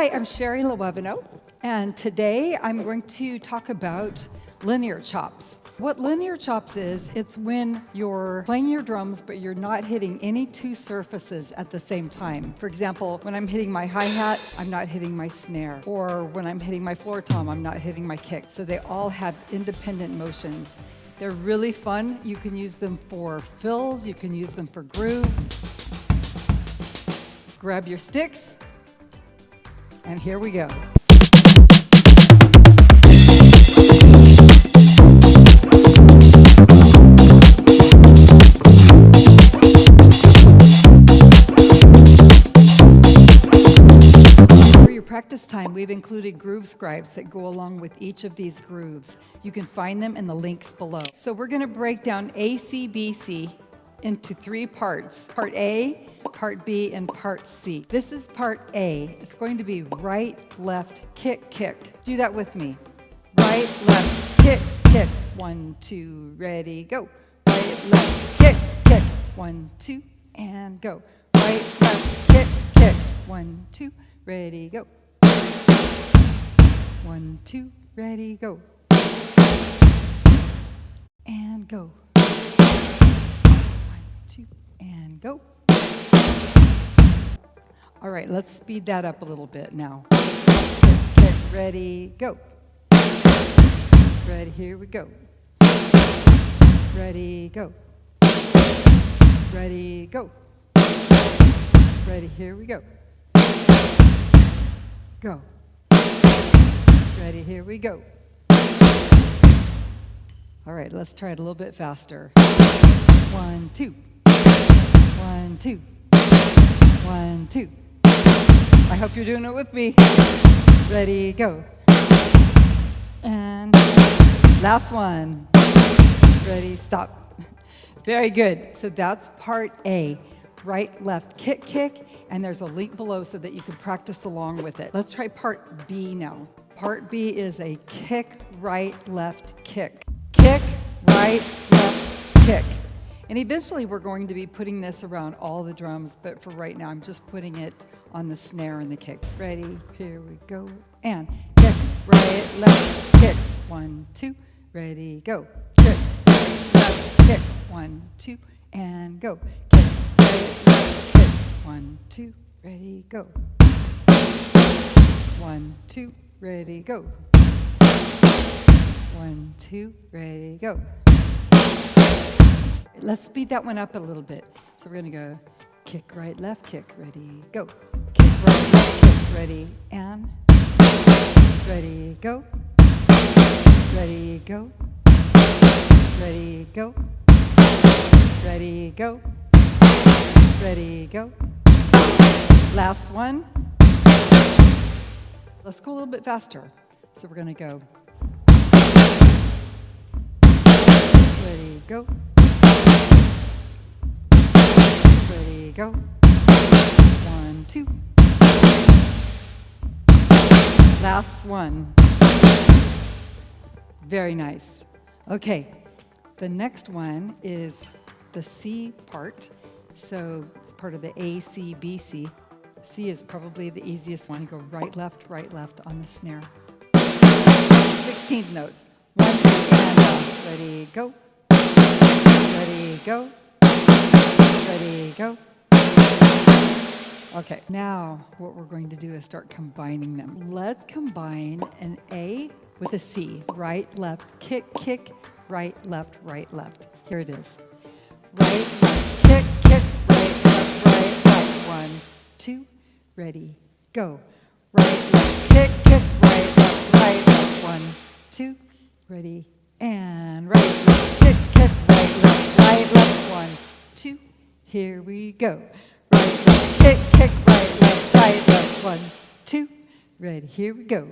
Hi, I'm Sheri Luévano, and today I'm going to talk about linear chops. What linear chops is, it's when you're playing your drums, but you're not hitting any two surfaces at the same time. For example, when I'm hitting my hi-hat, I'm not hitting my snare. Or when I'm hitting my floor tom, I'm not hitting my kick. So they all have independent motions. They're really fun. You can use them for fills, you can use them for grooves. Grab your sticks, and here we go. For your practice time, we've included Groove Scribes that go along with each of these grooves. You can find them in the links below. So we're going to break down ACBC into three parts. Part A, Part B, and Part C. This is Part A. It's going to be right, left, kick, kick. Do that with me. Right, left, kick, kick. 1, 2, ready, go. Right, left, kick, kick. 1, 2, and go. Right, left, kick, kick. 1, 2, ready, go. 1, 2, ready, go. And go. 1, 2, and go. All right, let's speed that up a little bit now. Get ready, go. Ready, here we go. Ready, go. Ready, go. Ready, here we go. Go. Ready, here we go. All right, let's try it a little bit faster. 1, 2. 1, 2. 1, 2. I hope you're doing it with me. Ready, go. And last one. Ready, stop. Very good. So that's part A. Right, left, kick, kick. And there's a link below so that you can practice along with it. Let's try part B now. Part B is a kick, right, left, kick. Kick, right, left, kick. And eventually we're going to be putting this around all the drums, but for right now I'm just putting it on the snare and the kick. Ready, here we go. And kick, right, left, kick. 1, 2, ready, go. Kick, right, left, kick. 1, 2, and go. Kick, right, left, kick. 1, 2, ready, go. 1, 2, ready, go. 1, 2, ready, go. Let's speed that one up a little bit. So we're going to go kick, right, left, kick, ready, go. Kick, right, left, kick, ready, and ready, go. Ready, go. Ready, go. Ready, go. Ready, go. Last one. Let's go a little bit faster. So we're going to go. Ready, go. Ready, go. 1, 2. Last one. Very nice. Okay, the next one is the C part. So it's part of the ACBC. C is probably the easiest one. You go right, left on the snare. 16th notes. 1, 2, and ready, go. Ready, go. Ready, go. Okay, now what we're going to do is start combining them. Let's combine an A with a C. Right, left, kick, kick, right, left, right, left. Here it is. Right, left, kick, kick, right, left, 1, 2, ready, go. Right, left, kick, kick, right, left, 1, 2, ready, and right, left, kick, kick, right, left, 1, 2, here we go. Right, left, kick, kick, right, left, 1, 2, ready, here we go.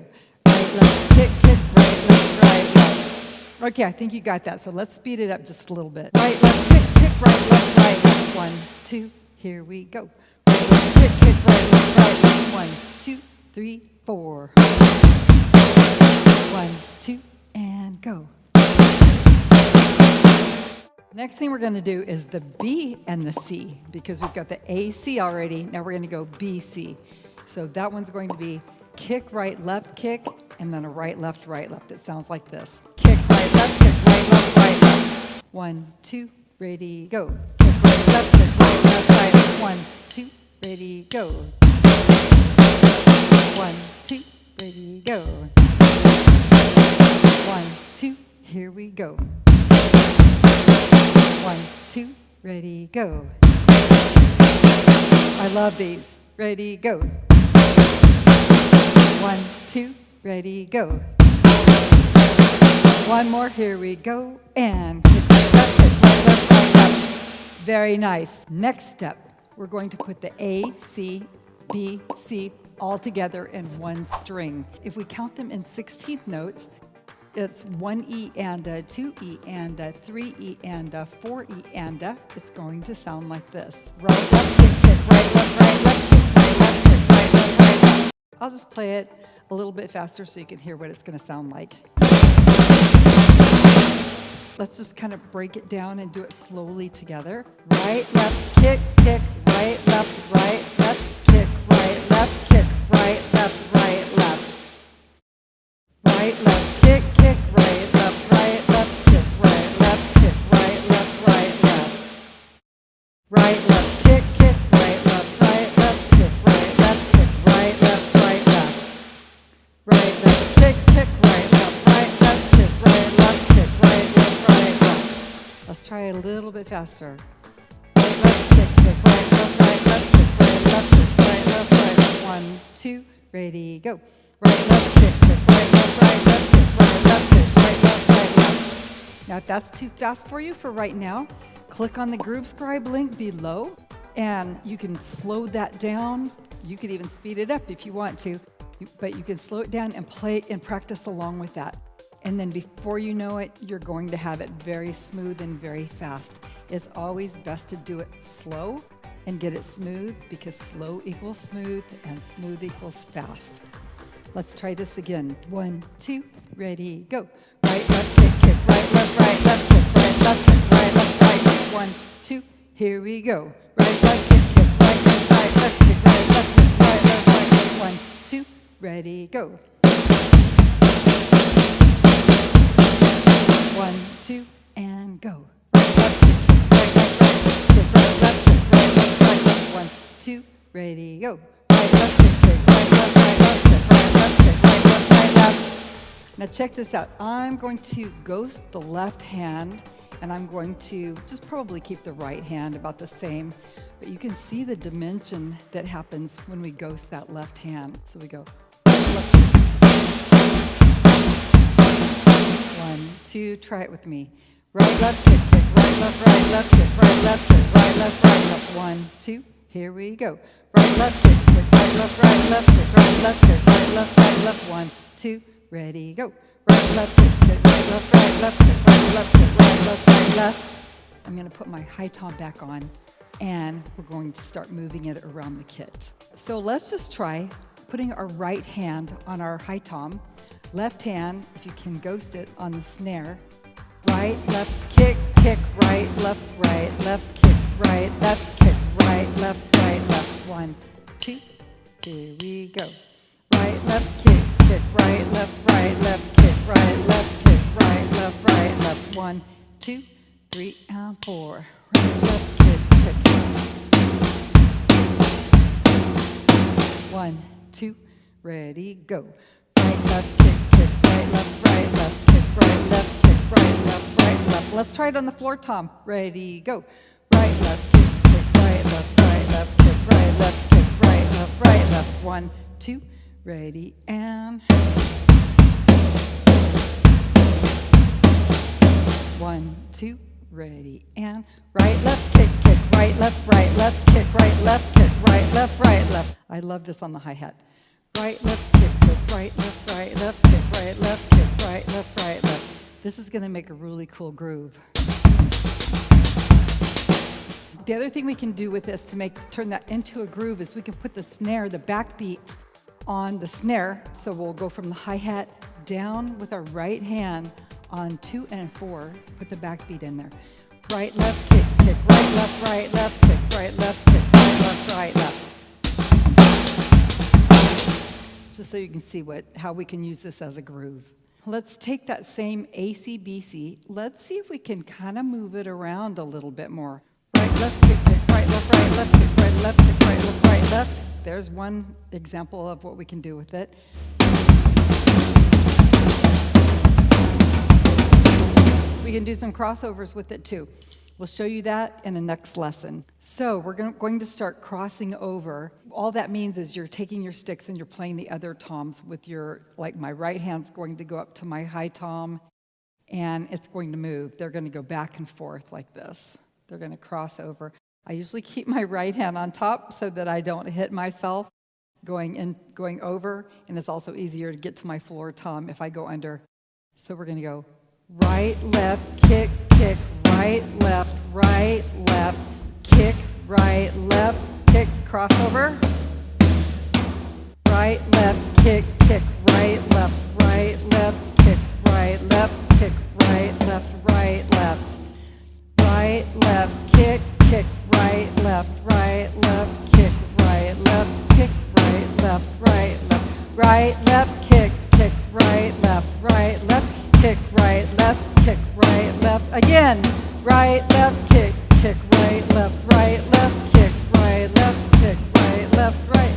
Right, left, kick, kick, right, left. Okay, I think you got that, so let's speed it up just a little bit. Right, left, kick, kick, right, left, 1, 2, here we go. Right, left, kick, kick, right, left, 1, 2, 3, 4. 1, 2, and go. Next thing we're going to do is the B and the C, because we've got the AC already. Now we're going to go BC. So that one's going to be kick, right, left, kick, and then a right, left, right, left. It sounds like this. Kick, right, left, kick, right, left, right, left. 1, 2, ready, go. Kick, right, left, kick, right, left, right, left. 1, 2, ready, go. 1, 2, ready, go. 1, 2, here we go. 1, 2, ready, go. I love these. Ready, go. 1, 2, ready, go. One more, here we go. And kick right, left, kick right, left, right, left. Very nice. Next step, we're going to put the A, C, B, C all together in one string. If we count them in 16th notes, it's 1 E and a, 2 E and a, 3 E and a, 4 E and a. It's going to sound like this. Right, left, kick, kick, right, left, kick, right, left, kick, right, left, right, left. I'll just play it a little bit faster so you can hear what it's going to sound like. Let's just kind of break it down and do it slowly together. Right, left, kick, kick, right, left, kick, right, left, kick, right, left, right, left. Right, left, kick, kick, right, left, kick, right, left, kick, right, left, left. Right, left, kick, kick, right, left, kick, right, left, kick, right, left, left. Right, left, kick, kick, right, left, kick, right, left, kick, right, left, left. Let's try it a little bit faster. Right, left, kick, kick, right, left, kick, right, left, kick, right, left, right. 1, 2, ready, go. Right, left, kick, kick, right, left, kick, right, left, kick, right, left, left. Now, if that's too fast for you for right now, click on the Groove Scribe link below, and you can slow that down. You could even speed it up if you want to, but you can slow it down and play and practice along with that. And then before you know it, you're going to have it very smooth and very fast. It's always best to do it slow and get it smooth, because slow equals smooth and smooth equals fast. Let's try this again. 1, 2, ready, go. Right, left, kick, kick, right, left, kick, right, left, kick, right, left, right. 1, 2, here we go. Right, left, kick, kick, right, left, kick, right, left, kick, right, left, right. 1, 2, ready, go. 1, 2, and go. Right, left, kick, kick, right, left, kick, right, left, right. 1, 2, ready, go. Right, left, kick, kick, right, left, kick, right, left, kick, right, left. Now check this out. I'm going to ghost the left hand, and I'm going to just probably keep the right hand about the same, but you can see the dimension that happens when we ghost that left hand. So we go. 1, 2, try it with me. Right, left, kick, kick, right, left, kick, right, left, kick, right, left, right, left. 1, 2, here we go. Right, left, kick, kick, right, left, kick, right, left, kick, right, left, left. 1, 2, ready, go. Right, left, kick, kick, right, left, kick, right, left, left. I'm going to put my high tom back on, and we're going to start moving it around the kit. So let's just try putting our right hand on our high tom, left hand, if you can ghost it, on the snare. Right, left, kick, kick, right, left, kick, right, left, kick, right, left. 1, 2, here we go. Right, left, kick, kick, right, left, kick, right, left, kick, right, left. 1, 2, 3, and 4. Right, left, kick, kick. 1, 2, ready, go. Right, left, kick, kick, right, left, kick, right, left, kick, right, left. Let's try it on the floor, Tom. Ready, go. Right, left, kick, kick, right, left, kick, right, left, kick, right, left. 1, 2, ready, and 1, 2, ready, and right, left, kick, kick, right, left, kick, right, left, kick, right, left. I love this on the hi-hat. Right, left, kick, kick, right, left, kick, right, left, kick, right, left. This is going to make a really cool groove. The other thing we can do with this to turn that into a groove is we can put the snare, the backbeat, on the snare. So we'll go from the hi-hat down with our right hand on 2 and 4, put the backbeat in there. Right, left, kick, kick, right, left, kick, right, left, kick, right, left. just so you can see how we can use this as a groove. Let's take that same ACBC. Let's see if we can kind of move it around a little bit more. Right, left, kick, kick, right, left, kick, right, left, kick, right, left, right, left. There's one example of what we can do with it. We can do some crossovers with it too. We'll show you that in the next lesson. So we're going to start crossing over. All that means is you're taking your sticks and you're playing the other toms with like my right hand's going to go up to my high tom and it's going to move. They're going to go back and forth like this. They're going to cross over. I usually keep my right hand on top so that I don't hit myself going over, and it's also easier to get to my floor tom if I go under. So we're going to go right, left, kick, kick, right, left, kick, right, left, kick, crossover. Right, left, kick, kick, right, left, kick, right, left, kick, right, left, left. Right, left, kick, kick, right, left, kick, right, left, kick, right, left, left. Right, left, kick, kick, right, left, kick, right, left, kick, right, left. Again, right, left, kick, kick, right, left, kick, right, left, kick, right, left, right.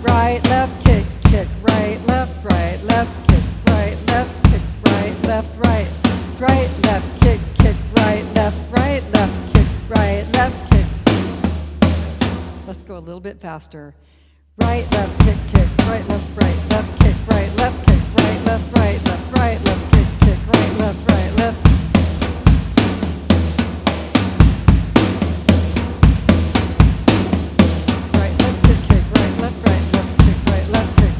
Right, left, kick, kick, right, left, kick, right, left, kick, right, left, right. Right, left, kick, kick, right, left, kick, right, left, kick. Let's go a little bit faster. Right, left, kick, kick, right, left, kick, right, left, kick, right, left, kick, kick, right, left, left. Right, left, kick, kick, right, left, kick, right, left, kick,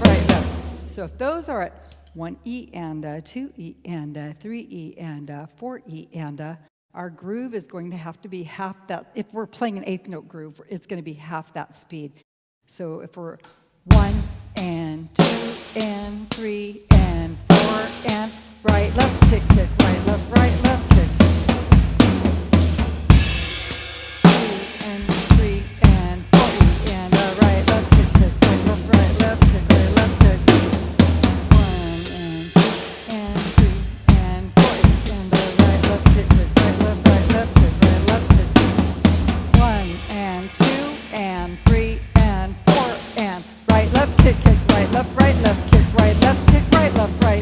right, left. So if those are at 1E and 2E and 3E and 4E and our groove is going to have to be half that. If we're playing an eighth note groove, it's going to be half that speed. So if we're 1 and 2 and 3 and 4 and right, left, kick, kick, right, left, kick. 2 and 3 and 4 and right, left, kick, kick, right, left, kick, right, left, kick. 1 and 2 and 3 and 4 and right, left, kick, kick, right, left, kick, right, left, kick. 1 and 2 and 3 and 4 and right, left, kick, kick, right, left, kick, right, left, kick, right,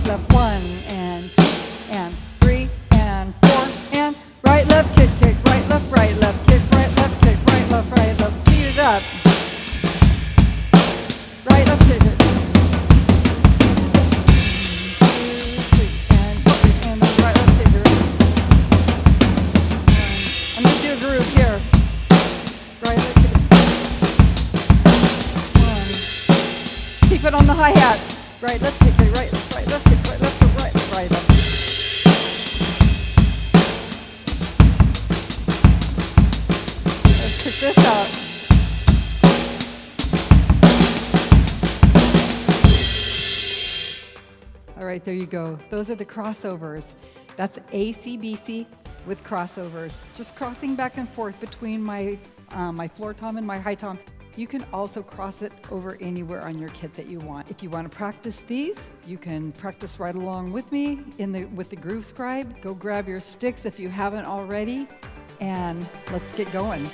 left, 1 and 2 and 3 and 4 and right, left, kick, kick, right, left, kick, right, left, kick, right, left. Let's speed it up. Right, left, kick, kick. 2, 3 and 4 and then right, left, kick, kick. I'm going to do a groove here. Right, left, kick. Keep it on the hi-hat. Right, left, kick, right, left, kick, right, left, kick, right, left. Let's check this out. All right, there you go. Those are the crossovers. That's ACBC with crossovers. Just crossing back and forth between my floor tom and my high tom. You can also cross it over anywhere on your kit that you want. If you want to practice these, you can practice right along with me with the Groove Scribe. Go grab your sticks if you haven't already, and let's get going.